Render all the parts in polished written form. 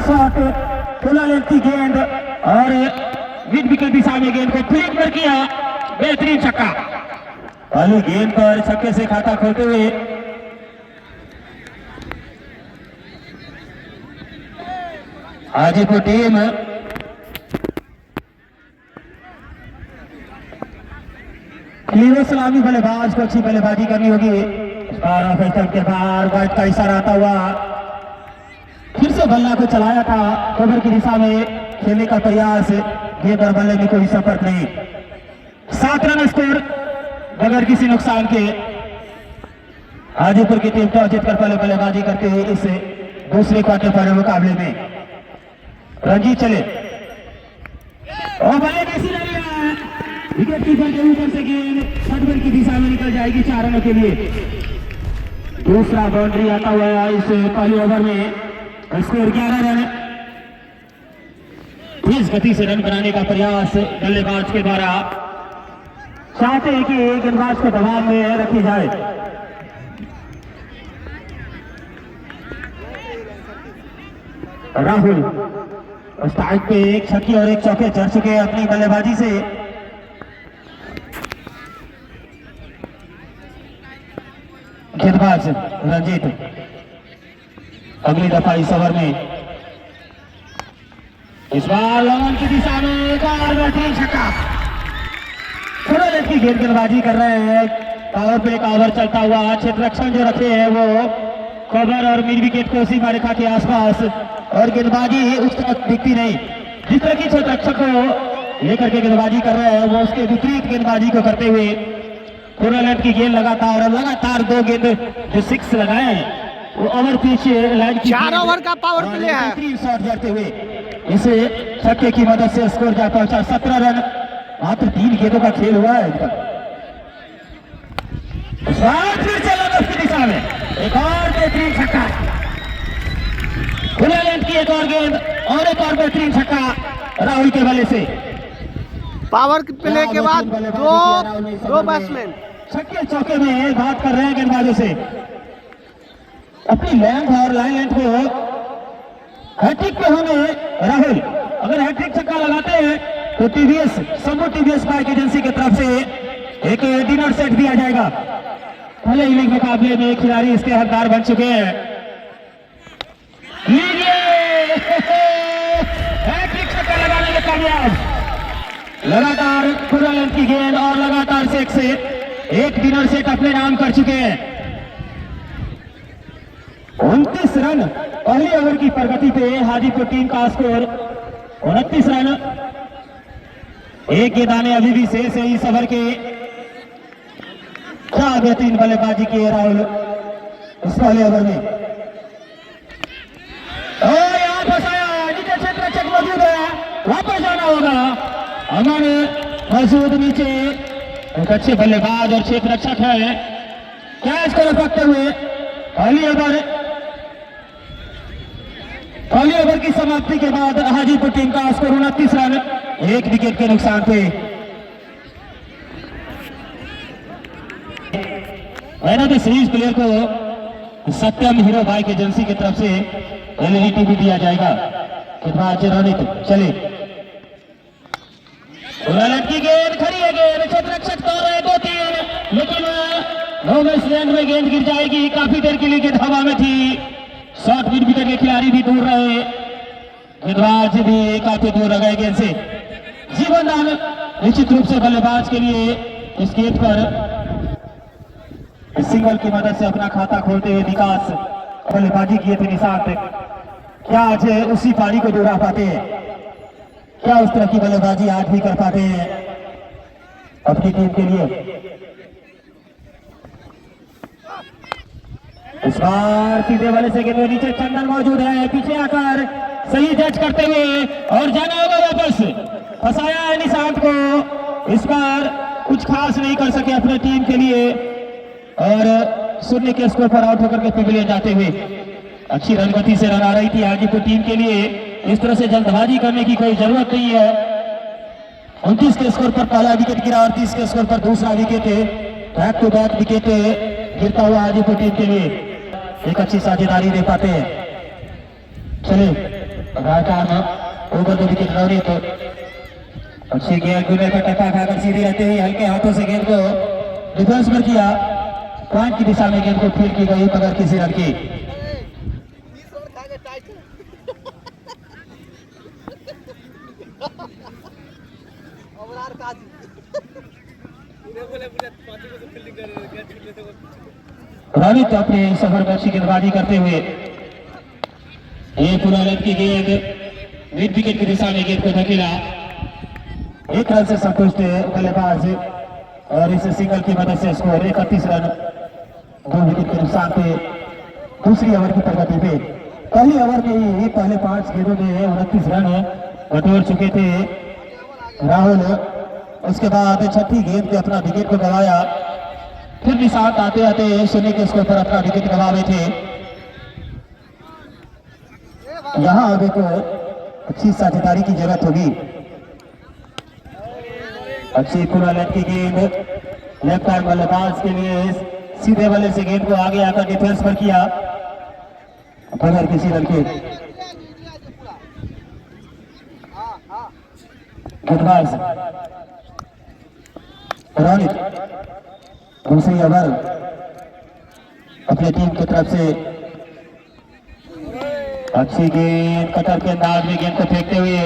Shot, खुला length की गेंद और मिड विकेट दिशा में गेंद को फ्लिक कर किया, बेहतरीन छक्का। पहली गेंद पर छक्के से खाता खोलते हुए हाजीपुर टीम क्लीनो सलामी बल्लेबाज को अच्छी बल्लेबाजी करनी होगी। के बाहर वाइट का इशारा आता हुआ फिर से बल्ला को चलाया था, कवर की दिशा में खेलने का प्रयास, गेंद और बल्ले में कोई संपर्क नहीं। 7 रन स्कोर बगैर किसी नुकसान के। हाजीपुर की टीम टॉस जीतकर पहले बल्लेबाजी करते हुए इस दूसरे क्वार्टर फाइनल मुकाबले में रंजीत चले और बल्ले कैसी लगी है, विकेट कीपर के ऊपर से गेंद शटबैट की दिशा में निकल जाएगी 4 रनों के लिए। दूसरा बाउंड्री आता हुआ है इस पहले ओवर में, स्कोर 11 रन। तेज गति से रन बनाने का प्रयास बल्लेबाज के द्वारा, चाहते हैं कि गेंदबाज को दबाव में रखी जाए। राहुल स्ट्राइक पे एक छक्के और एक चौके चढ़ चुके हैं अपनी बल्लेबाजी से। गेंदबाज रंजीत अगली दफा इस ओवर में, इस बार लॉन्ग की दिशा में एक और बेहतरीन छक्का। थोड़ा लेट की गेंदबाजी कर रहे हैं, पावर पे का ओवर चलता हुआ, क्षेत्र रक्षण जो रखे हैं वो कवर और मिड विकेट को सीमा रेखा के आसपास, और गेंदबाजी उस तरह दिखती नहीं जिस तरह की क्षेत्र रक्षक को लेकर के गेंदबाजी कर रहे हैं, वो उसके विपरीत गेंदबाजी को करते हुए पूरा लेट की गेंद लगातार 2 गेंद जो 6 लगाए वो ओवर पिच लाइन 4 ओवर का पावर प्ले है। 3 शॉट जाते हुए इसे छक्के की मदद से स्कोर जा पहुंचा 17 रन। मात्र 3 गेंदों का खेल हुआ है। फिर चलो उसकी दिशा में एक और बेहतरीन छक्का, खुले लेंथ की एक और गेंद और एक और बेहतरीन छक्का राहुल के बल्ले से। पावर प्ले के बाद दो बैट्समैन छक्के चौके में बात कर रहे हैं गेंदबाजों से, अपनी लेंथ और लाइन लेंथ को हैट्रिक पे होने राहुल अगर हैट्रिक छक्का लगाते हैं तो TVS Shambhu TVS bike agency की तरफ से एक डिनर सेट दिया जाएगा। पहले इनिंग मुकाबले में खिलाड़ी इसके हकदार बन चुके हैं। हैट्रिक छक्का लगाने में कामयाब, लगातार खुला लेंथ की गेंद और लगातार से एक डिनर सेट अपने नाम कर चुके हैं। 29 रन पहले ओवर की प्रगति पे हाजीपुर टीम का स्कोर 29 रन। एक गेंदाने अभी भी शेष है इस ओवर के। क्या बेहतरीन बल्लेबाजी की है राहुल इस पहले ओवर में। और यहाँ फंसाया, नीचे क्षेत्र रक्षक मौजूद है, वापस जाना होगा। अमन मौजूद नीचे, एक अच्छे बल्लेबाज और क्षेत्र रक्षक है। कैच को रखते हुए पहली ओवर की समाप्ति के बाद हाजीपुर टीम का स्कोर 29 रन, 1 विकेट के नुकसान पे। मैंने तो सीरीज प्लेयर को सत्यम हीरो बाइक एजेंसी की तरफ से एलईडी टीवी दिया जाएगा। रोनित चले, की गेंद खड़ी है, गेंद क्षेत्र रक्षक दौड़ रहे 2-3, लेकिन में गेंद गिर जाएगी। काफी देर के लिए गेंद हवा में थी, शॉर्ट मिड विकेट के खिलाड़ी भी दूर रहे, गेंदबाज भी काफी दूर रह गए गेंद से। जीवन दान निश्चित रूप से बल्लेबाज के लिए इस गेंद पर सिंगल की मदद से अपना खाता खोलते हुए विकास बल्लेबाजी किए थे निशांत। क्या आज उसी पारी को दोहरा पाते हैं? क्या उस तरह की बल्लेबाजी आज भी कर पाते हैं अपनी टीम के लिए? इस बार सीधे वाले से गेंद नीचे चंदन मौजूद है, पीछे आकर सही जज करते हुए और जाना होगा वापस। फंसाया है निशांत को, इस बार कुछ खास नहीं कर सके अपने टीम के लिए और 0 के स्कोर पर आउट होकर के पिघले जाते हुए। अच्छी रनगति से रन आ रही थी हाजीपुर टीम के लिए, इस तरह से जल्दबाजी करने की कोई जरूरत नहीं है। 29 के स्कोर पर पहला विकेट गिरा और 30 के स्कोर पर दूसरा wicket, back to back wicket गिरता हुआ हाजीपुर टीम के लिए एक अच्छी साझेदारी दे पाते हैं। चलिए right arm over the wicket Ravneet. अच्छी गेंद गुले का टप्पा खाकर सीधे रहते हुए हल्के हाथों से गेंद को डिफेंस पर किया। पॉइंट की दिशा में गेंद को फील्ड की गई मगर किसी रन की। रवनीत अपने सफर में अच्छी गेंदबाजी करते हुए एक पूरा रन की गेंद मिड विकेट की दिशा में गेंद को धकेला। एक रन से संतुष्ट बल्लेबाज और इस सिंगल की मदद से स्कोर 31 रन 2 विकेट के नुकसान पे दूसरी ओवर की प्रगति पे। पहली ओवर में ही पहले 5 गेंदों में 29 रन बटोर चुके थे राहुल। उसके बाद छठी गेंद पे अपना विकेट को गंवाया। फिर भी साथ आते आते शून्य के स्कोर पर अपना विकेट गंवाए थे। यहाँ अब एक अच्छी साझेदारी की जरूरत होगी। अच्छी पूरा लेग की गेंद लेफ्ट आर्म बल्लेबाज के लिए सीधे वाले से गेंद को आगे आकर डिफेंस पर किया बगैर किसी रन के। गेंदबाज रवनीत दूसरी ओवर अपनी टीम की तरफ से अच्छी गेंद कटर के अंदाज में गेंद को फेंकते हुए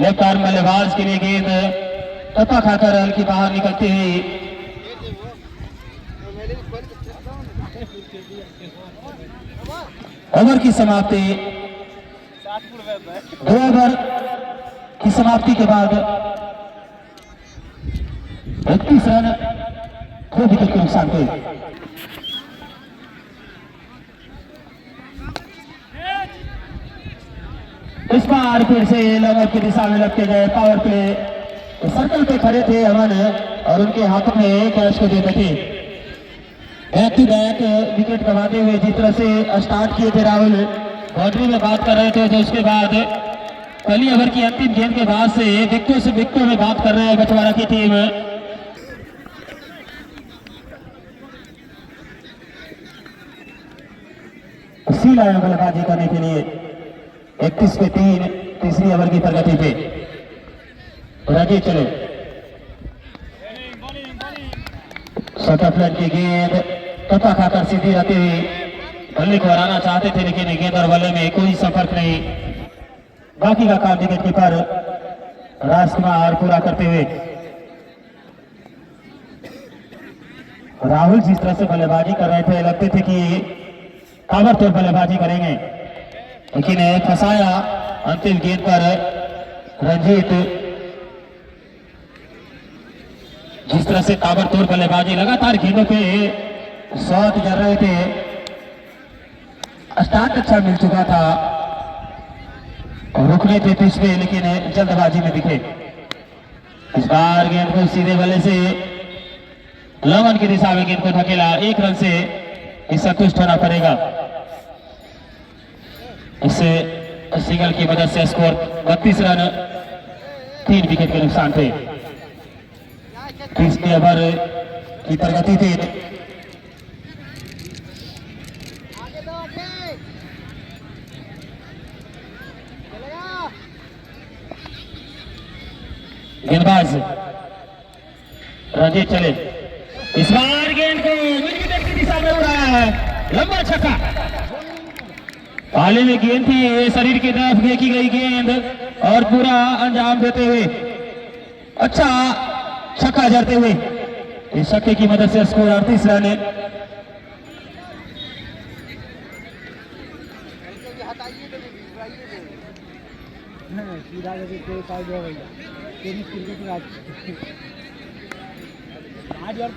लेफ्ट आर्म बल्लेबाज के लिए गेंद टप्पा खाकर हल्की बाहर निकलती हुई। ओवर की समाप्ति 2 ओवर की समाप्ति के बाद 31 रन 2 विकेट के नुकसान पे। इस बार फिर से लॉन्ग की दिशा में लगते गए पावर प्ले। सर्कल पे खड़े थे अमन और उनके हाथों में कैच को देते थे। बैक टू बैक विकेट गंवाते हुए जिस तरह से स्टार्ट किए थे राहुल बाउंड्री में बात कर रहे थे, तो उसके बाद पहली ओवर की अंतिम गेंद के बाद से विकेटों में बात कर रहे हैं बछवाड़ा की टीम। इसी लाइन बल्लेबाजी करने के लिए 31 पे 3 तीसरी ओवर की प्रगति पे राजे चले। शॉर्ट लाइन की गेंद टप्पा खाकर सीधी रहते हुए बल्ले को हराना चाहते थे, लेकिन गेंद और बल्ले में कोई संपर्क नहीं। बाकी का काम विकेट कीपर राजकुमार पूरा करते हुए। राहुल जिस तरह से बल्लेबाजी कर रहे थे लगते थे कि ताबड़तोड़ बल्लेबाजी करेंगे, लेकिन फंसाया अंतिम गेंद पर रंजीत। जिस तरह से ताबड़तोड़ बल्लेबाजी लगातार गेंदों पे शॉट कर रहे थे, स्टार्ट अच्छा मिल चुका था और रुकने थे पिच पे, लेकिन जल्दबाजी में दिखे। इस बार गेंद को सीधे बल्ले से लॉन्ग की दिशा में गेंद को धकेला। 1 रन से इस संतुष्ट होना पड़ेगा। इससे सिंगल की मदद से स्कोर 32 रन 3 विकेट के नुकसान थे। तीसरी ओवर की प्रगति थी। गेंदबाज रंजीत चले। इस बार गेंद को मिड विकेट की दिशा में उड़ाया है, लंबा छक्का। पहले में गेंद थी शरीर की तरफ देखी गई गेंद और पूरा अंजाम देते हुए अच्छा छक्का जड़ते हुए इस छक्के की मदद से स्कोर 38 रन है।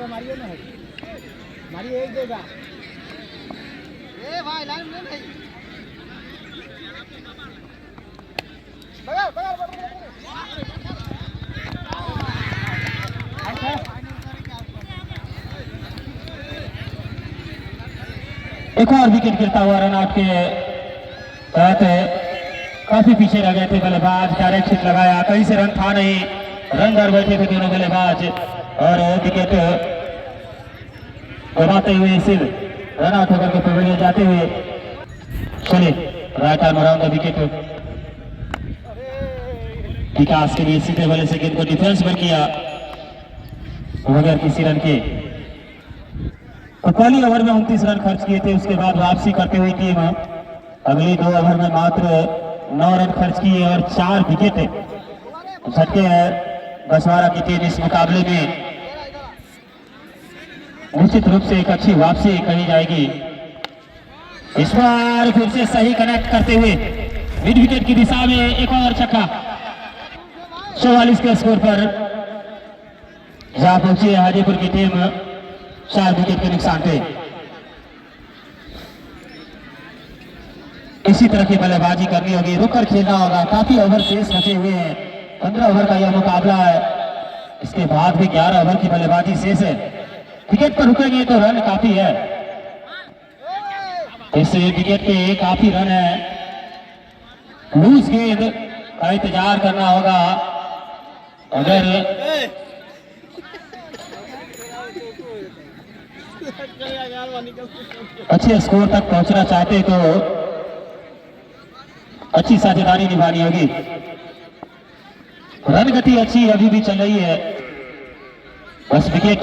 मारिए ना, मारिए एक देगा। ए भाई लाइन में नहीं। एक और विकेट गिरता हुआ रन आउट के तहत काफी पीछे रह गए थे बल्लेबाज। डायरेक्ट हिट लगाया, कहीं से रन था नहीं, रन दर बैठे थे दोनों बल्लेबाज और विकेट गवाते हुए सिर रन आउट होकर के पवेलियन जाते हुए चले। Right arm around the wicket Vikas के लिए सीधे वाले से गेंद को डिफेंस पर किया बगैर किसी रन के। तो पहली ओवर में 29 रन खर्च किए थे, उसके बाद वापसी करते हुए टीम अगली 2 ओवर में मात्र 9 रन खर्च किए और 4 विकेट झटके हैं बसवाड़ा की टीम। इस मुकाबले में निश्चित रूप से एक अच्छी वापसी कही जाएगी। इस बार फिर से सही कनेक्ट करते हुए मिड विकेट की दिशा में एक और छक्का 44 के स्कोर पर जा पहुंची है हाजीपुर की टीम 4 विकेट के नुकसान पे। इसी तरह की बल्लेबाजी करनी होगी, रुककर खेलना होगा। काफी ओवर शेष बचे हुए हैं, 15 ओवर का यह मुकाबला है। इसके बाद भी 11 ओवर की बल्लेबाजी शेष है। विकेट पर रुकेंगे तो रन काफी है, इस विकेट पे काफी रन है। लूज गेंद का इंतजार करना होगा। अगर अच्छे स्कोर तक पहुंचना चाहते तो अच्छी साझेदारी निभानी होगी। रन गति अच्छी अभी भी चल रही है, बस विकेट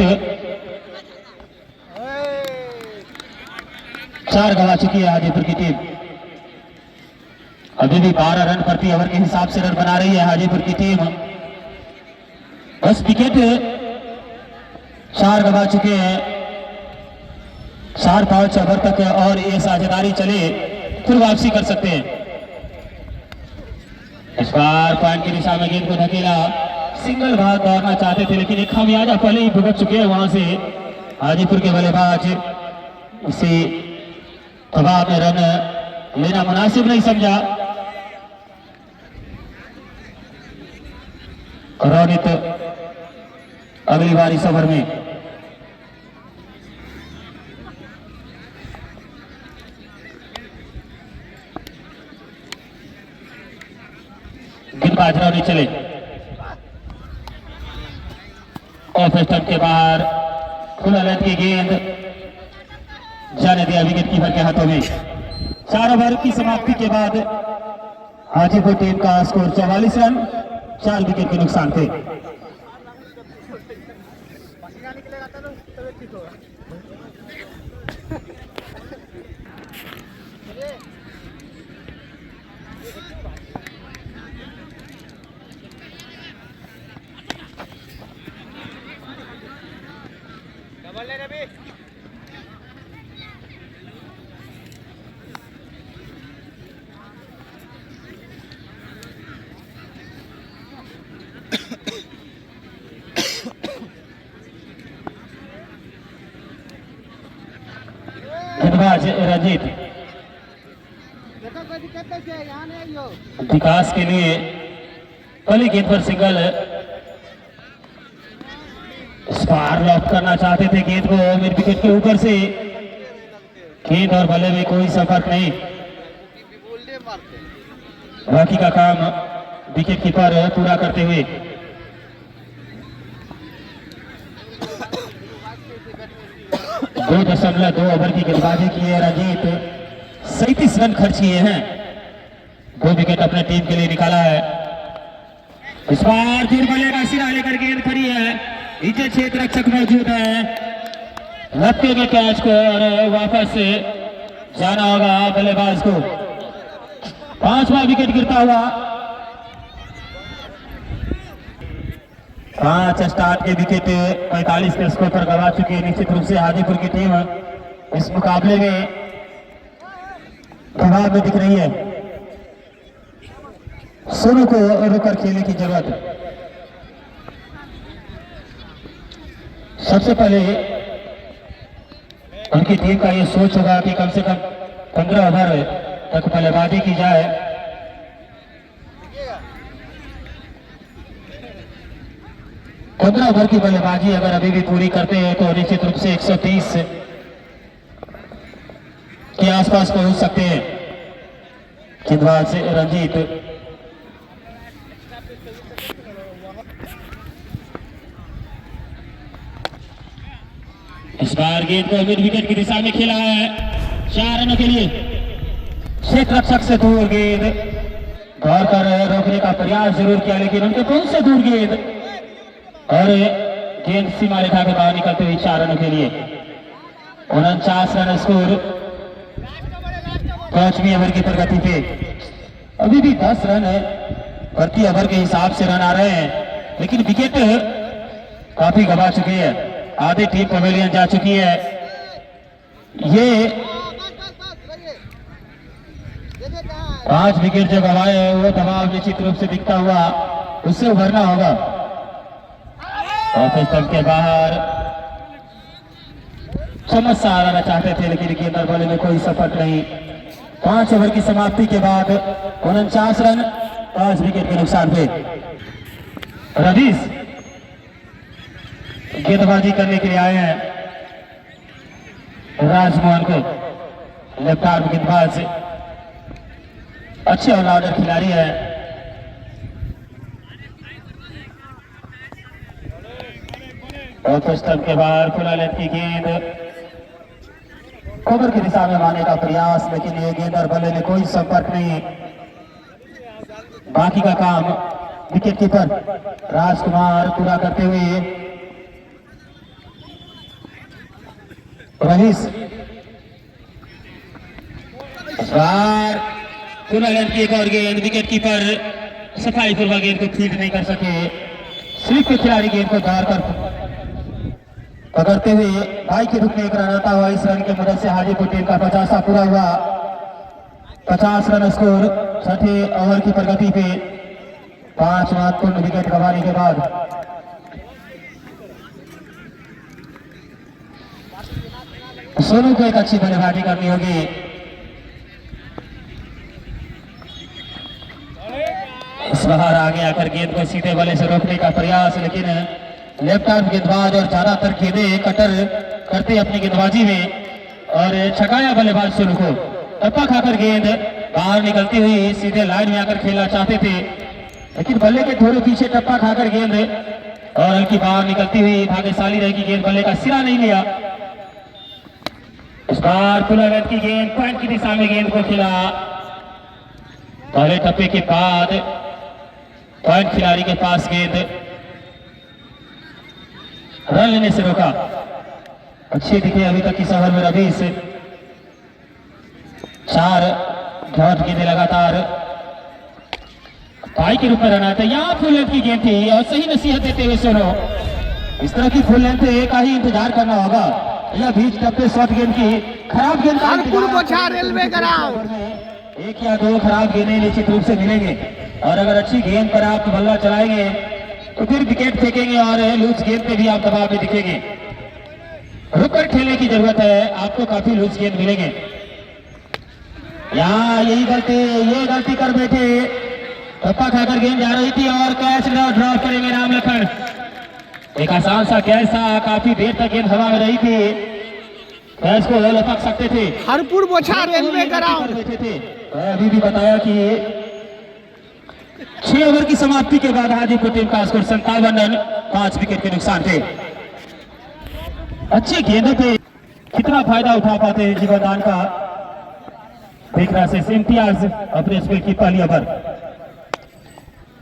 4 गंवा चुकी है हाजीपुर की टीम। अभी भी 12 रन प्रति ओवर के हिसाब से रन बना रही है हाजीपुर की टीम। बस विकेट 4 गंवा चुके हैं, 4-5 ओवर तक और ये साझेदारी चले फिर वापसी कर सकते हैं। इस बार पॉइंट की दिशा में गेंद को धकेला, सिंगल भाग दौड़ना चाहते थे लेकिन एक खामियाजा पहले ही भुगत चुके हैं वहां से हाजीपुर के बल्लेबाज। इसे दबाव में रन लेना मुनासिब नहीं समझा। रोनित अगली बार इस ओवर में गेंदबाज रोनित चले, ऑफ स्टंप के बाहर खुला लेंथ की गेंद जाने दिया विकेट कीपर के हाथों में। 4 ओवर की समाप्ति के बाद हाजीपुर टीम का स्कोर 44 रन 4 विकेट के नुकसान थे। गेंदबाज रंजीत विकास के लिए पहली गेंद पर सिंगल। स्पार लॉक करना चाहते थे गेंद को मिड विकेट के ऊपर से। गेंद और बल्ले में कोई संपर्क नहीं, बाकी का काम विकेट कीपर पूरा करते हुए। दो 2.2 ओवर की गेंदबाजी की है रंजीत, 37 रन खर्च किए हैं, 2 विकेट अपने टीम के लिए निकाला है। इस बार फिर बल्लेबाज सिरा लेकर गेंद खड़ी है, नीचे क्षेत्र रक्षक मौजूद है, लगते कैच को और वापस से जाना होगा बल्लेबाज को। 5वां विकेट गिरता हुआ। 5 स्टार्ट के विकेट 45 के स्कोर पर गंवा चुकी है निश्चित रूप से हाजीपुर की टीम। इस मुकाबले में दबाव में दिख रही है, सोनू को रुककर खेलने की जरूरत है। सबसे पहले उनकी टीम का ये सोच होगा कि कम से कम 15 ओवर तक बल्लेबाजी की जाए। ओवर की बल्लेबाजी अगर अभी भी पूरी करते हैं तो निश्चित रूप से 130 के आसपास पहुंच सकते हैं। गेंदबाज से रंजीत इस बार गेंद को मिड विकेट की दिशा में खेला है 4 रनों के लिए। क्षेत्र रक्षक से दूर गेंद दौड़ कर रोकने का प्रयास जरूर किया, लेकिन उनके पहुंच से दूर गेंद और गेंद सीमा रेखा के बाहर निकलते हुए 4 रनों के लिए 49 रन स्कोर 5वीं ओवर की प्रगति पे। अभी भी 10 रन प्रति ओवर के हिसाब से रन आ रहे हैं, लेकिन विकेट काफी गवा चुकी है, आधी टीम पवेलियन जा चुकी है। ये 5 विकेट जो गवाए हैं वो दबाव निश्चित रूप से दिखता हुआ उससे उभरना होगा। ऑफिस स्टंप के बाहर समस्या आना चाहते थे, लेकिन गेंदर बॉले में कोई सफल नहीं। 5 ओवर की समाप्ति के बाद 49 रन 5 विकेट के नुकसान पे। रवीश गेंदबाजी करने के लिए आए हैं, राजमोहन को लेफ्ट आर्म गेंदबाज, अच्छे ऑलराउंडर खिलाड़ी है। ऑफ स्टंप के बाहर खुला लेंथ की गेंद कवर की दिशा में मारने का प्रयास, लेकिन ये गेंद और बल्ले में कोई संपर्क नहीं। बाकी का काम विकेट कीपर राजकुमार पूरा करते हुए। रहीस इस बार खुला लेंथ की एक और गेंद, विकेट कीपर सफाई पूर्वक गेंद को फील्ड नहीं कर सके। स्लिप के खिलाड़ी गेंद को दार कर पकड़ते हुए भाई के रुक में एक रन आता हुआ। इस रन के मदद से हाजीपुर टीम का 50 पूरा हुआ। 50 रन स्कोर 6ठे ओवर की प्रगति पे 5 महत्वपूर्ण विकेट गंवाने के बाद। सोनू को एक अच्छी बल्लेबाजी करनी होगी। इस बार आगे आकर गेंद को सीधे बल्ले से रोकने का प्रयास, लेकिन लेफ्ट आर्म गेंदबाज और ज्यादातर गेंदें कटर करते अपनी गेंदबाजी में और छकाया बल्लेबाज सोनू को। टप्पा खाकर गेंद बाहर निकलती हुई सीधे लाइन में आकर खेलना चाहते थे, लेकिन बल्ले के थोड़े पीछे टप्पा खाकर गेंद और हल्की बाहर निकलती हुई भाग्यशाली रही कि गेंद बल्ले का सिरा नहीं लिया। इस बार खुला लेंथ की गेंद पॉइंट की दिशा में गेंद को खेला। पहले टप्पे के बाद पॉइंट खिलाड़ी के पास गेंद, रन लेने से रोका। अच्छे दिखे अभी तक इस ओवर में रवीश, 4 डॉट गेंदें लगातार पाई के रूप में रन आते। यहाँ फुल लेंथ की गेंद थी और सही नसीहत देते हुए सोनो, इस तरह की फुल लेंथ का ही इंतजार करना होगा या बीच टप्पे शॉर्ट गेंद की खराब गेंद का रेलवे एक या 2 खराब गेंदें निश्चित रूप से मिलेंगे, और अगर अच्छी गेंद पर आप बल्ला चलाएंगे तो फिर विकेट फेंकेंगे और लूज गेंद पे भी आप दबाव में दिखेंगे। रुककर खेलने की जरूरत है, आपको काफी लूज गेंद मिलेंगे। यहाँ ये गलती कर बैठे, टप्पा खाकर गेंद जा रही थी और कैच ड्रॉप करेंगे राम लखन। एक आसान सा कैच था, काफी देर तक गेंद हवा में रही थी, कैच को लपक सकते थे। हरपुर बोछा रेलवे ग्राउंड बैठे थे। अभी भी बताया कि 6 ओवर की समाप्ति के बाद हाजीपुर टीम का स्कोर 57 रन 5 विकेट के नुकसान थे। अच्छे गेंदों पे कितना फायदा उठा पाते हैं जीवनदान का देखना से इम्तियाज अपने स्कूल की पहली ओवर।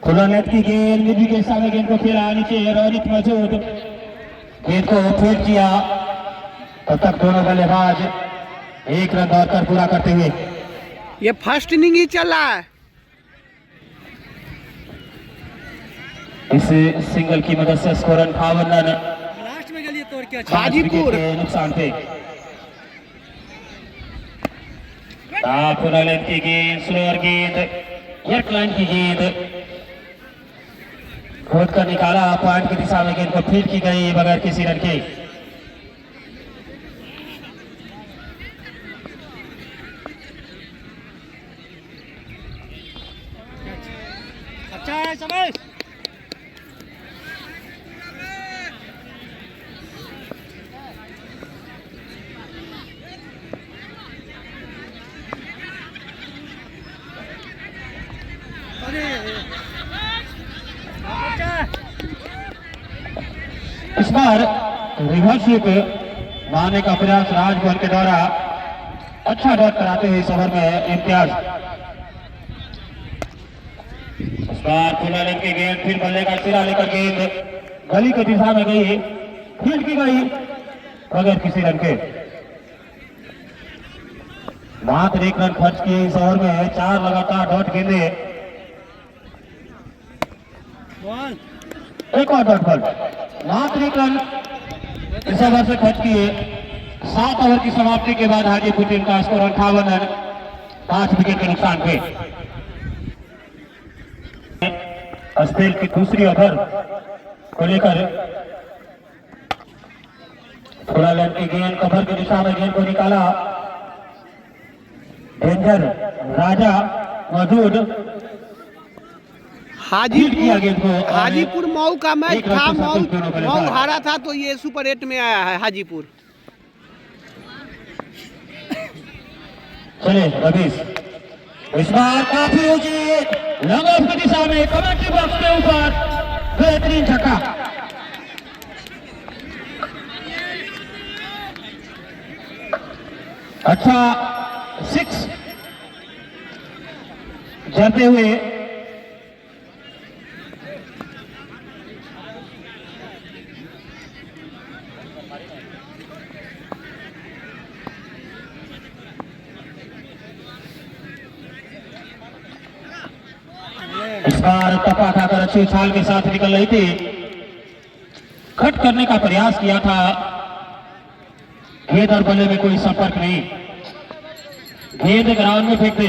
खुला नेट की गेंद निधि के सामने गेंद को खेला, नीचे रोहित मौजूद, गेंद को फील्ड किया। तब तक दोनों बल्लेबाज 1 रन दौड़कर पूरा करते हुए। ये फर्स्ट इनिंग ही चला है। इस सिंगल की मदद से स्कोर 58 रन लास्ट में गली तोड़ के हाजीपुर के नुकसान थे। खुला लेंथ की गेंद, स्लोअर गेंद, एयर लाइन की गेंद खोद कर निकाला। पॉइंट की दिशा में गेंद को फील्ड की गई बगैर किसी रन के। अच्छा है समय। इस बार रिवर्स हिट मारने का प्रयास राजभवन के द्वारा अच्छा डॉट कराते हुए इस ओवर में इम्तियाज। बार खुला लेके गेंद फिर बल्ले का सिरा लेकर गेंद गली की दिशा में गई, फील्ड की गई बगैर किसी रन के। मात्र 1 रन खर्च किए इस ओवर में, 4 लगातार डॉट गेंदे, एक और डॉट बॉल। मात्र 1 रन इस ओवर से खर्च किए। 7 ओवर की समाप्ति के बाद हाजीपुर टीम का स्कोर 58 रन 5 विकेट के नुकसान पे। स्पेल की दूसरी ओवर को लेकर थोड़ा लेंथ की गेंद कवर की दिशा में गेंद को निकाला, डेंजर राजा मौजूद, हाजीपुर मऊ का मैच था। मऊ हारा था तो ये सुपर 8 में आया है हाजीपुर। चले रवीश, इस बार काफी ऊंची लॉन्ग ऑफ की दिशा में कमेंट्री बॉक्स के ऊपर बेहतरीन छक्का। अच्छा 6 जाते हुए इस बार टप्पा खाकर अच्छी उछाल के साथ निकल रही थी, कट करने का प्रयास किया था, गेंद और बल्ले में कोई संपर्क नहीं, गेंद ग्राउंड में फेंक दे।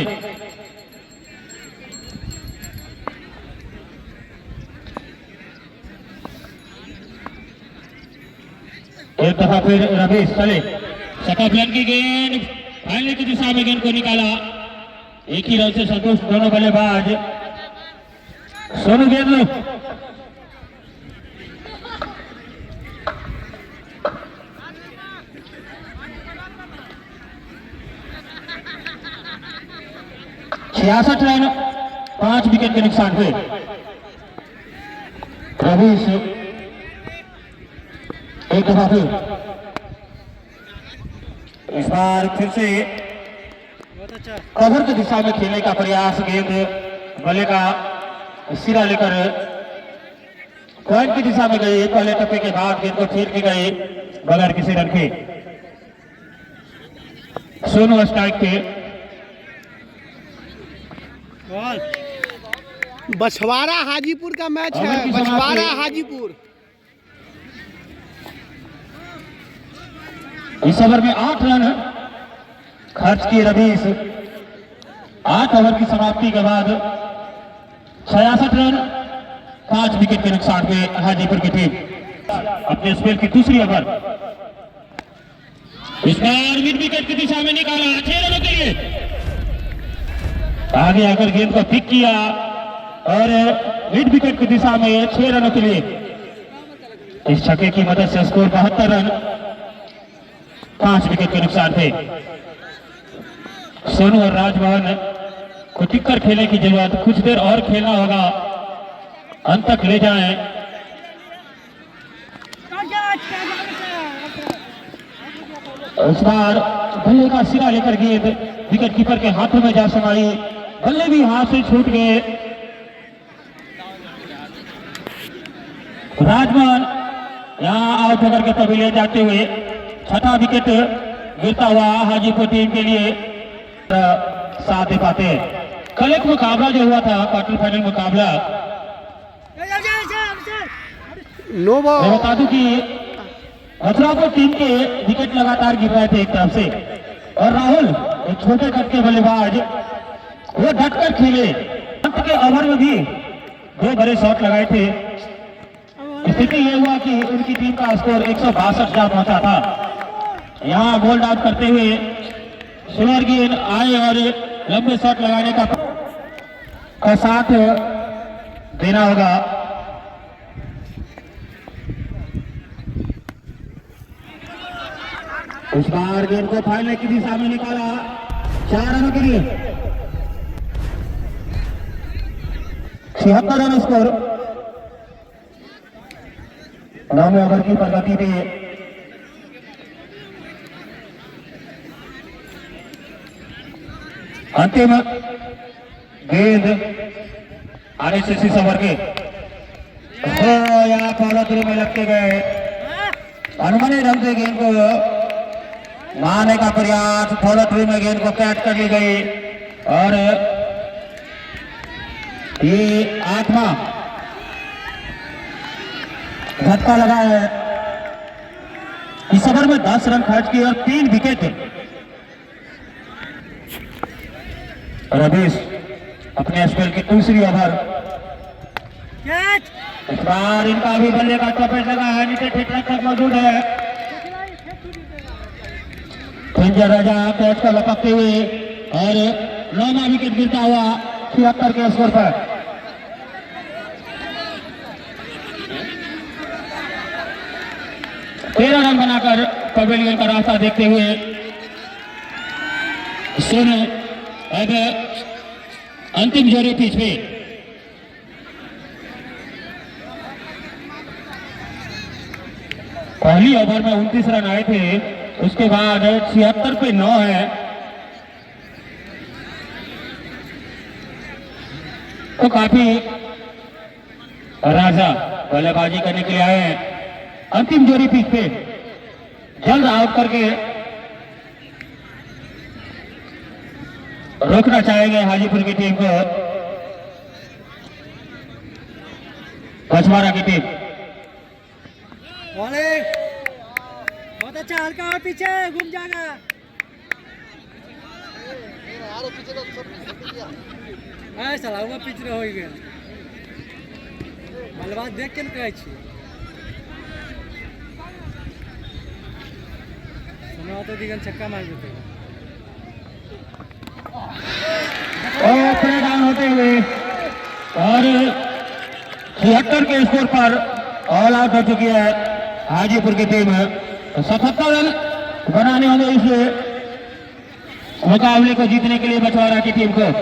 एक दफा फिर रवीश चले, सेकंड रन की गेंद फाइनल की दिशा में गेंद को निकाला, एक ही रन से संतुष्ट दोनों बल्लेबाज। सोनू गेंद लो, छियासठ रन 5 विकेट के नुकसान हुए। रवीश एक दफा फिर, इस बार फिर से कवर की दिशा में खेलने का प्रयास, गेंद बल्ले का सिरा लेकर पॉइंट की दिशा में गई, पहले टप्पे के बाद गेंद को फेंक दी गई बगैर किसी रन के। सोनू स्ट्राइक पे, बछवाड़ा हाजीपुर का मैच है, बछवाड़ा हाजीपुर। इस ओवर में 8 रन खर्च किए रवीश। 8 ओवर की समाप्ति के बाद 66 रन 5 विकेट के नुकसान पे हाजीपुर की टीम अपने स्पेल की दूसरी ओवर, इस बार मिड विकेट की दिशा में निकाला 6 रनों के लिए, आगे आकर गेंद को पिक किया और मिड विकेट की दिशा में 6 रनों के लिए। इस छक्के की मदद से स्कोर 72 रन 5 विकेट के नुकसान थे। सोनू और राजभवन को टिककर खेलने की जरूरत, कुछ देर और खेलना होगा, अंत तक ले जाएं। इस बार बल्ले का सिरा लेकर गेंद विकेट कीपर के हाथों में जा समाई, बल्ले भी हाथ से छूट गए। राजभवन यहां आउट होकर के तभी ले जाते हुए 6ठा विकेट गिरता हुआ हाजीपुर टीम के लिए साथ दे पाते हैं। कल एक मुकाबला जो हुआ था, क्वार्टर फाइनल मुकाबला, मैं बता दूं कि मथुरापुर टीम के विकेट लगातार गिर रहे थे एक तरफ से, और राहुल एक छोटे कट के बल्लेबाज वो डटकर खेले, अंत के ओवर में भी 2 बड़े शॉट लगाए थे। स्थिति यह हुआ कि उनकी टीम का स्कोर 162 जा पहुंचा था। यहाँ बोल्ड आउट करते हुए स्लोअर गेंद आए और लंबे शॉट लगाने का साथ देना होगा। इस बार गेंद को फाइनल की दिशा में निकाला 4 रनों के लिए, 76 रन स्कोर। 9वें ओवर की प्रगति पे अंतिम गेंद RSS ओवर के तो यहाँ फॉलो थ्रू में लगते गए अनुमानी ढंग से गेंद को मारने का प्रयास, फॉलो थ्रू में गेंद को कैच कर ली गई और ये 8वां झटका लगा है। इस ओवर में 10 रन खर्च किए और 3 विकेट। रवीश अपने स्पेल की दूसरी ओवर, इस बार इनका भी बल्ले का चपेट लगा है, नीचे ठीक रक्षक मौजूद है। राजा कैच को लपकते हुए और 9वां विकेट गिरता हुआ 76 के स्कोर पर। तेरह रन बनाकर पवेलियन का रास्ता देखते हुए सोनू अब अंतिम जोड़ी पिच पे। पहली ओवर में 29 रन आए थे, उसके बाद 76 पे 9 है, तो काफी राजा बल्लेबाजी करने के लिए आए हैं। अंतिम जोड़ी पिच पे जल्द आउट करके रोकना चाहेंगे हाजीपुर की टीम को, पचवाड़ा की टीम। बहुत अच्छा, हल्का और पीछे घूम जाना। साला पिच हो गया, बल्लेबाज देख के कहे तो दिगन छक्का मार देते प्ले डाउन होते हुए और 76 के स्कोर पर ऑल आउट हो चुकी है हाजीपुर की टीम। 77 रन बनाने होंगे इस मुकाबले को जीतने के लिए बछवाड़ा की टीम को।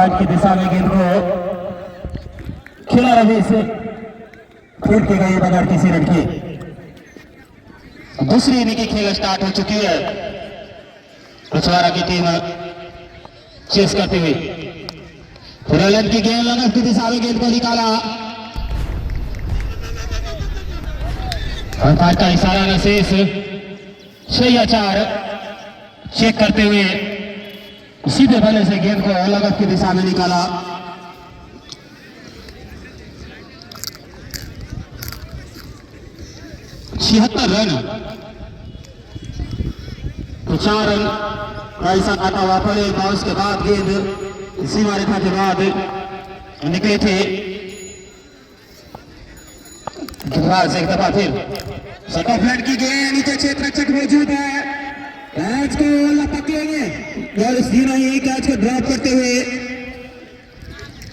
की दिशा में गेंद को खिला रवि से खेल के गई बगैर किसी रन के। दूसरी इनिंग की खेल स्टार्ट हो चुकी है, पचवाड़ा की टीम चेस करते हुए रन की गेंद लगन की दिशा में गेंद को निकाला और का इशारा नशेष 6-4 चेक करते हुए सीधे भले से गेंद को लगत की दिशा में निकाला। छिहत्तर रन, 4 रन का ऐसा काटा हुआ पड़े बाउंस के बाद गेंद सीमा रेखा के बाद निकले थे। से एक दफा फिर सटा फ्लैट की गेंद, नीचे क्षेत्र रक्षक मौजूद है, कैच को लपक लेंगे और सीधा ही कैच को ड्रॉप करते हुए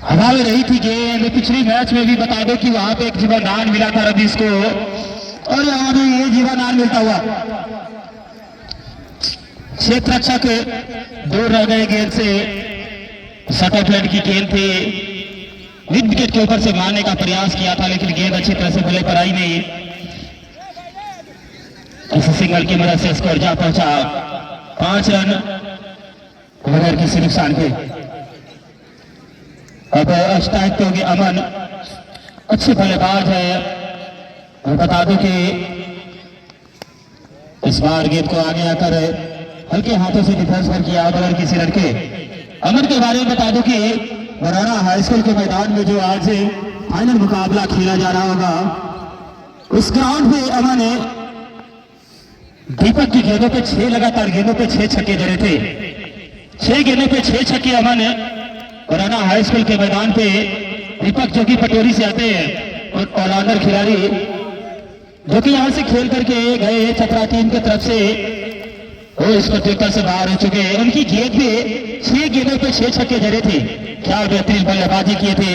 हवा में रही थी गेंद। पिछली मैच में भी बता दो कि वहां पे एक जीवनदान मिला था रवीश को और यहाँ भी ये जीवनदान मिलता हुआ क्षेत्र रक्षक दूर रह गए गेंद से। सटा फ्लैट की गेंद थी, मिड विकेट के ऊपर से मारने का प्रयास किया था लेकिन गेंद अच्छी तरह से बल्ले पर आई नहीं। इस सिंगल की मदद से स्कोर जा पहुंचा 5 रन बगैर किसी नुकसान के। अब स्ट्राइक पे होगी अमन, अच्छे बल्लेबाज है और बता दूं कि इस बार गेंद को आगे आकर हल्के हाथों से डिफेंस पर किया बगैर किसी रन के। अमन के बारे में बता दूं कि बराड़ा हाई स्कूल के मैदान में जो आज फाइनल मुकाबला खेला जा रहा होगा उस ग्राउंड पे अमन ने दीपक की गेंदों पे 6 लगातार गेंदों पे 6 छक्के जड़े थे। 6 गेंदों पे 6 छक्के अमन बराड़ा हाई स्कूल के मैदान पे। दीपक जो कि पटोरी से आते हैं और ऑलराउंडर खिलाड़ी जो कि यहां से खेल करके गए छपरा टीम की तरफ से वो इसको ट्रिपल से बाहर हो चुके हैं। उनकी गेंद पे 6 गेंदों पे 6 छक्के जड़े थे। क्या बेहतरीन बल्लेबाजी किए थे।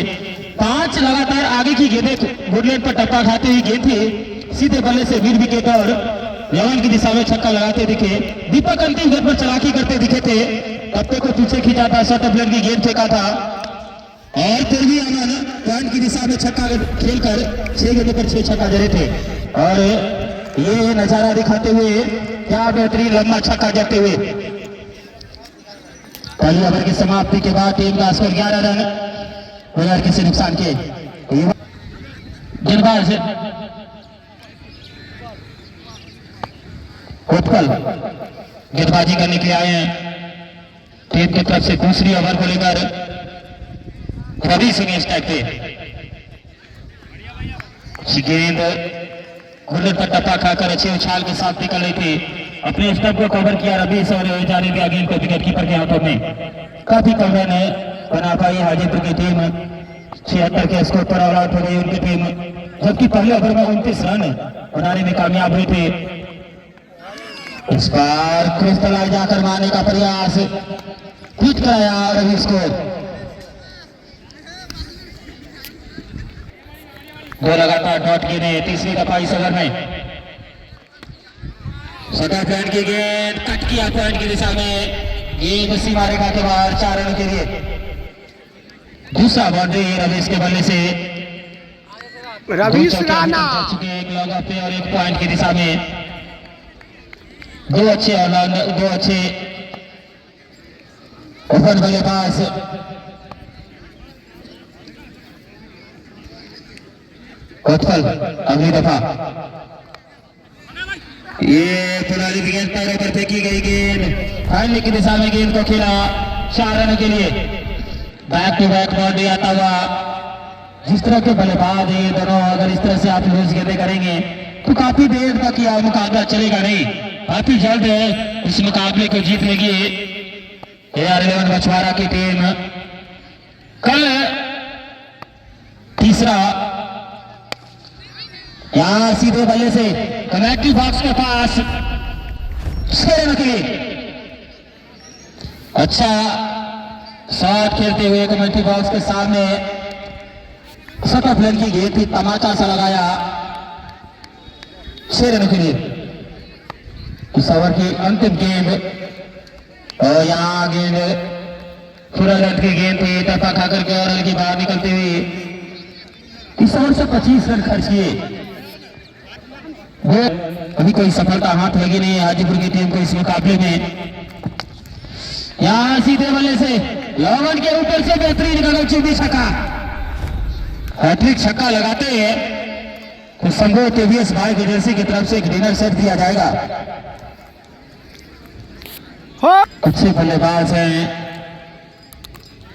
5 लगातार आगे की गेंदें वुडलैंड पर टप्पा खाते हुए गेंद थी। सीधे बल्ले से वीर विकेट और यमन की दिशा में छक्का लगाते दिखे। दीपक अंतिम गेंद पर चलाकी करते दिखे थे। कप्ते को पीछे खींचा था, शॉर्ट ब्लेड की गेंद फेंका था और फिर भी अमन पॉइंट की दिशा में छक्का खेलकर 6 गेंदों पर 6 छक्का जड़े थे। और ये नजारा दिखाते हुए क्या बेहतरीन लंबा छक्का जड़ते हुए पहले ओवर की समाप्ति के बाद टीम का स्कोर 11 रन बगैर किसी नुकसान के। गेंदबाज उत्पल गेंदबाजी करने के लिए आए हैं। टीम की तरफ से दूसरी ओवर को लेकर रवि सिंह स्टैक पे गेंद घुल्लर पर टप्पा खाकर अच्छे उछाल के साथ निकल रही थी। अपने स्टंप को कवर किया रवि और जाने दिया गेंद को विकेट कीपर के हाथों में। काफी कम रन बना पाई हाजीपुर की टीम। 76 के स्कोर पर ऑल आउट हो गई उनकी टीम, जबकि पहले ओवर में 29 रन बनाने में कामयाब हुए थे। इस बार क्रिस्टलाइज जाकर मारने का प्रयास, हिट कराया रवि स्कोर। 2 लगातार डॉट गिरे तीसरी दफा इस ओवर में। सदा पॉइंट की गेंद कट किया पॉइंट की दिशा में। गेंद सीमा रेखा के बाहर 4 रन के लिए। दूसरा बाउंड्री रवीश के बल्ले से रवीश राणा एक लॉग ऑफ पे और 1 पॉइंट की दिशा में। 2 अच्छे ऑलराउंडर, 2 अच्छे ओपन बल्लेबाज। उत्पल अगली दफा ये पुरानी गेंद पैरों पर फेंकी गई गेंद फाइनल की दिशा में गेंद को खेला 4 रनों के लिए। बैक टू बैक बाउंड्री आता हुआ। जिस तरह के बल्लेबाज ये दोनों, अगर इस तरह से आप लूज गेंदें करेंगे तो काफी देर तक यह मुकाबला चलेगा नहीं। काफी जल्द इस मुकाबले को जीत लेगी AR11 बछवाड़ा की टीम। कल तीसरा यहां सीधे बल्ले से कमेटी बॉक्स के पास 6 रन के लिए अच्छा शॉट खेलते हुए कमेटी बॉक्स के सामने शॉर्ट प्लेन की गेंद थी, तमाचा सा लगाया 6 रन के लिए। इस ओवर की अंतिम गेंद और यहाँ गेंद पूरा रन की गेंद थी, टप्पा खाकर के और हल्की बाहर निकलते हुए इस ओवर से 25 रन खर्च किए। वो अभी कोई सफलता हाथ लगी नहीं है हाजीपुर की टीम को इस मुकाबले में। यहां सीधे बल्ले से यमन के ऊपर से बेहतरीन गगनचुंबी छक्का, हैट्रिक छक्का लगाते हैं तो संभव टीवीएस बाइक एजेंसी की तरफ से एक डिनर सेट दिया जाएगा। अच्छे बल्लेबाज हैं,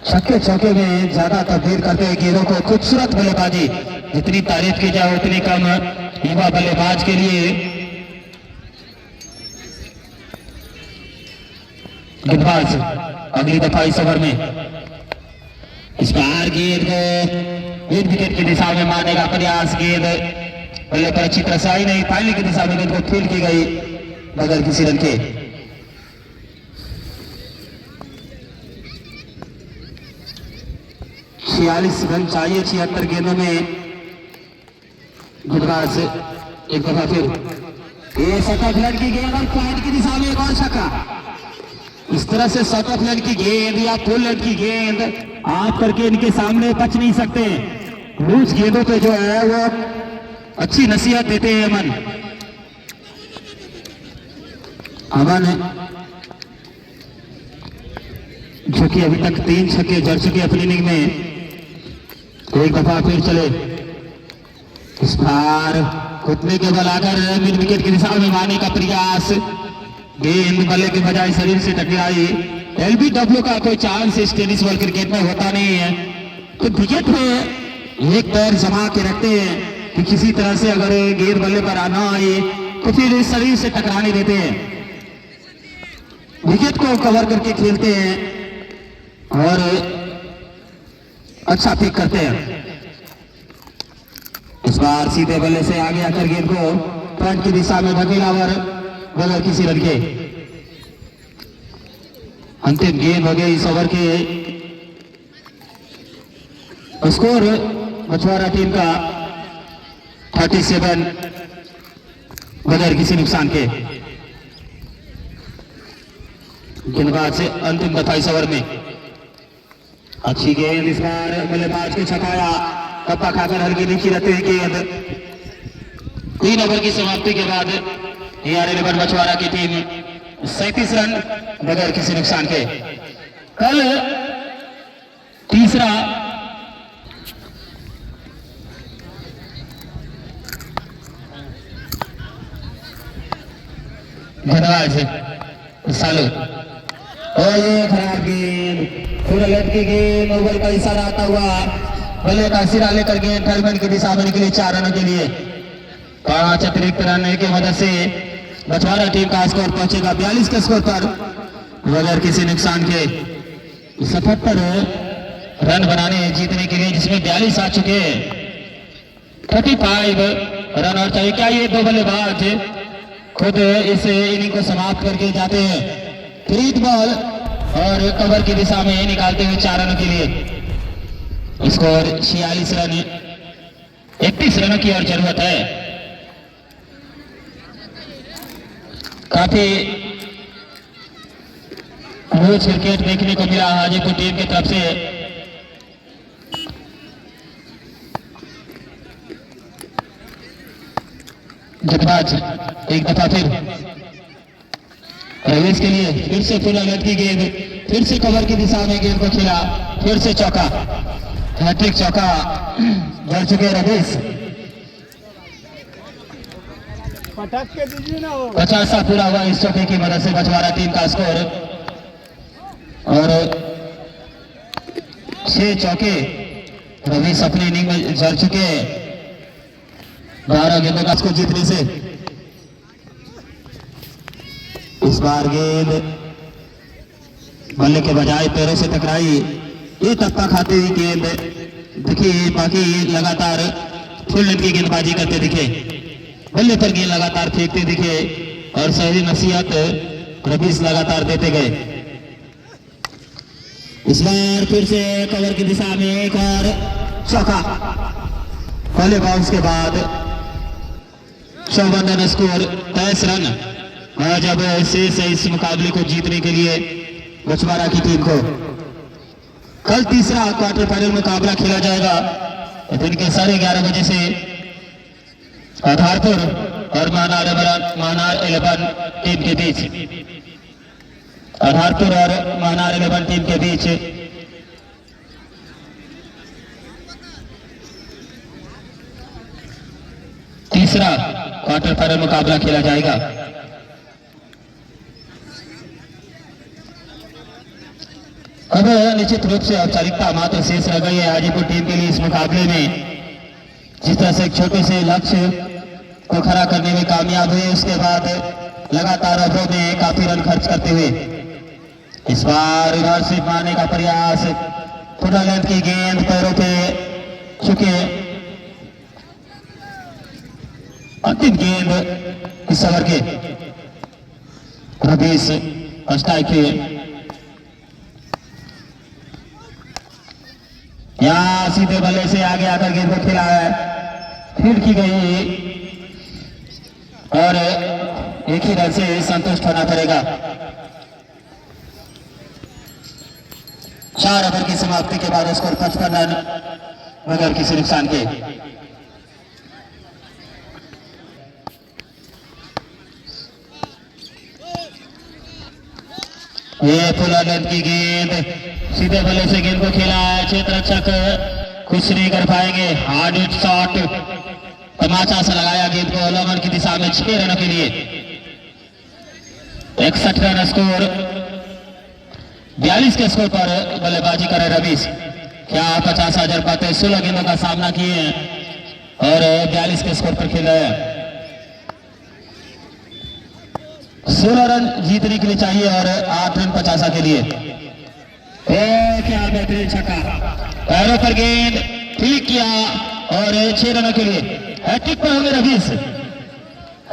छक्के चौके में ज्यादा तब्दील करते हैं गेंदों को। खूबसूरत बल्लेबाजी, जितनी तारीफ की जाए उतनी कम युवा बल्लेबाज के लिए। गेंदबाज अगली दफा इस ओवर में इस बार गेंद को मिड विकेट की दिशा में मारने का प्रयास। गेंद बल्ले पर अच्छी तरह से आई नहीं, फाइनल की दिशा में गेंद को फील्ड की गई बगैर किसी रन के। 46 रन चाहिए 76 गेंदों में। गेंदबाज एक दफा फिर ये शॉर्ट प्लेन की गेंद और पॉइंट की दिशा में एक और छक्का। इस तरह से शॉर्ट प्लेन की गेंद या फुल लेंथ की गेंद आप करके इनके सामने बच नहीं सकते। लूज गेंदों पे जो है वो अच्छी नसीहत देते हैं अमन जो कि अभी तक 3 छक्के जड़ चुके अपनी इनिंग में। एक दफा फिर चले, इस बार घुटने के बल आकर मिड विकेट की दिशा में मारने का प्रयास। गेंद बल्ले के बजाय शरीर से टकराई। LBW का कोई चांस इस टेनिस बॉल क्रिकेट में होता नहीं है, तो विकेट पे एक पैर जमा के रखते हैं कि किसी तरह से अगर गेंद बल्ले पर आना आए तो फिर इस शरीर से टकराने देते हैं, विकेट को कवर करके खेलते हैं और अच्छा पिक करते हैं। इस बार सीधे बल्ले से आगे आकर गेंद को पॉइंट की दिशा में धकेला और बगैर किसी रन के। अंतिम गेंद हो गई इस ओवर के। स्कोर मछुआरा टीम का 37 बगैर किसी नुकसान के। गेंदबाज से अंतिम दफा इस ओवर में। अच्छी गेंद इस बार बल्लेबाज को छकाया, टप्पा खाकर हल्की नीचे रहते हुए गेंद। 3 ओवर की समाप्ति के बाद AR11 मछुआरा की टीम 37 रन बगैर किसी नुकसान के। कल तीसरा धन्यवाद सालू। और ये खराब गेंद, पूरा लटकी गेंद, ओवर का इशारा आता हुआ बल्ले का सिरा लेकर गेंद टर्मिनल की दिशा में निकली 4 रनों के लिए। 5 अतिरिक्त रन की मदद से मछुआरा टीम का स्कोर पहुंचेगा 42 के स्कोर पर बगैर किसी नुकसान के। 77 रन बनाने जीतने के लिए, जिसमें 42 आ चुके हैं। 35 रन और चाहिए। क्या ये 2 बल्लेबाज खुद इस इनिंग को समाप्त करके जाते हैं? फ्रीड बॉल और कवर की दिशा में निकालते हुए 4 रनों के लिए। स्कोर 46 रन, 31 रनों की और जरूरत है। काफी रोज क्रिकेट देखने को मिला हाजीपुर टीम की तरफ से। गेंदबाज एक दफा फिर प्रवेश के लिए, फिर से फुल अलर्ट की गेंद, फिर से कवर की दिशा में गेंद को खेला, फिर से चौका, हैट्रिक चौका जड़ चुके रवीश। 50 पूरा हुआ इस चौके की मदद से मछुआरा टीम का स्कोर। और 6 चौके रवीश अपनी इनिंग में जड़ चुके। 12 गेंदों का स्कोर जीतने से। इस बार गेंद बल्ले के बजाय पैरों से टकराई, ये टप्पा खाते हुई गेंद देखिए। बाकी लगातार फुल लेंथ की गेंदबाजी करते दिखे, बल्ले पर गेंद लगातार फेंकते दिखे और सही नसीहत रवीश लगातार देते गए। इस बार फिर से कवर की दिशा में एक और चौका। पहले बाउंस के बाद 54 रन स्कोर, 23 रन। और जब शेष है इस मुकाबले को जीतने के लिए मछुआरा की टीम को। कल तीसरा क्वार्टर फाइनल मुकाबला खेला जाएगा दिन के 11:30 बजे से आधारपुर और मानार 11 टीम के बीच। आधारपुर और मानार 11 टीम के बीच तीसरा क्वार्टर फाइनल मुकाबला खेला जाएगा। अब निश्चित रूप से औपचारिकता मात्र शेष रह गई है हाजीपुर टीम के लिए इस मुकाबले में। जिस तरह से एक छोटे से लक्ष्य को खड़ा करने में कामयाब हुए, उसके बाद लगातार ओवरों में काफी रन खर्च करते हुए इस बार रिवर्सिव मारने का प्रयास। पुनः लेंथ की गेंद पैरों पे चुके। अंतिम गेंद इस ओवर के रवीश स्ट्राइक पे। यहाँ सीधे बल्ले से आगे आकर गेंद को खेला है, फील्ड की गई और एक ही रन से संतुष्ट होना पड़ेगा। 4 ओवर की समाप्ति के बाद स्कोर 55 रन बगैर किसी नुकसान के। ये फुल लेंथ की गेंद, सीधे बल्ले से गेंद को खेला है, क्षेत्र रक्षक कुछ नहीं कर पाएंगे। हार्ड हिट शॉट, तमाचा से लगाया गेंद को ओवर की दिशा में 6 रनों के लिए। 61 रन स्कोर, 42 के स्कोर पर बल्लेबाजी करे रवीश। क्या 50,000 पाते? 16 गेंदों का सामना किए हैं और 42 के स्कोर पर खेला है। 16 रन जीतने के लिए चाहिए और 8 रन 50 के लिए। क्या बेहतरीन छक्का, पैरों पर गेंद क्लिक किया और 6 रनों के लिए हैट्रिक पर होंगे रवीश।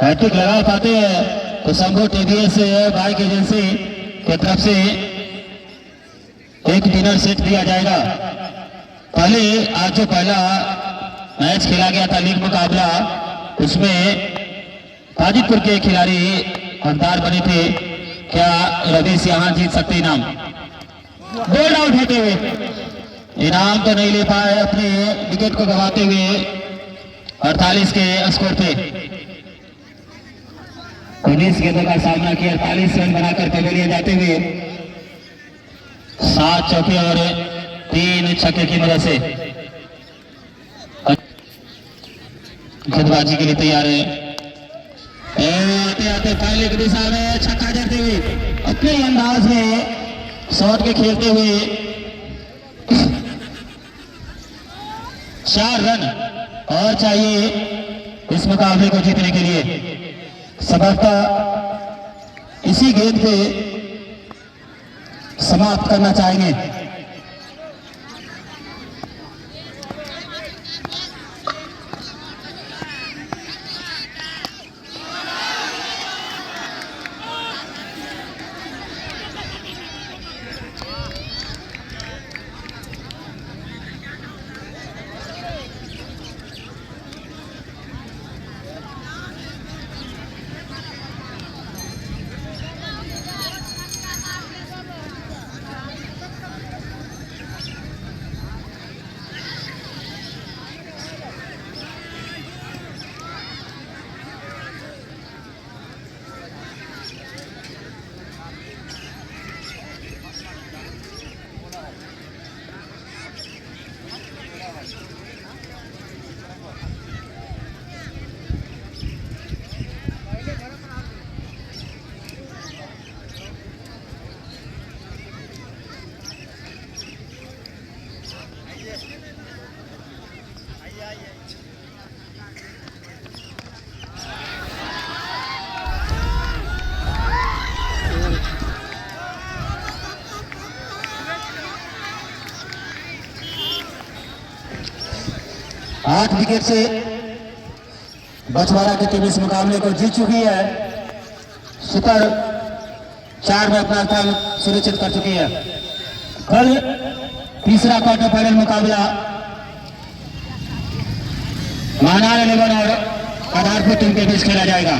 हैट्रिक लगा पाते हैं तो शंभू टीवीएस बाइक एजेंसी की तरफ से एक डिनर सेट दिया जाएगा। पहले आज जो पहला मैच खेला गया था लीग मुकाबला, उसमें ताजिदपुर के खिलाड़ी हकदार बने थे। क्या रवीश यहाँ जीत सकते इनाम? बोल्ड आउट होते हुए इनाम तो नहीं ले पाए, अपने विकेट को गंवाते हुए 48 के स्कोर पे 19 गेंदों का सामना किया, 48 रन बनाकर पवेलियन जाते हुए 7 चौके और 3 छक्के की मदद से गेंदबाजी के लिए तैयार है। आते आते पहले की दिशा में छक्का जड़ते हुए अपने अंदाज में शॉट के खेलते हुए 4 रन और चाहिए इस मुकाबले को जीतने के लिए। संभवतः इसी गेंद पे समाप्त करना चाहेंगे। आठ विकेट से बछवाड़ा की टीम इस मुकाबले को जीत चुकी है। सुपर 4 में अपना स्थान सुनिश्चित कर चुकी है। कल तीसरा क्वार्टर फाइनल मुकाबला महानार 11 और आधारपुर टीम के बीच खेला जाएगा।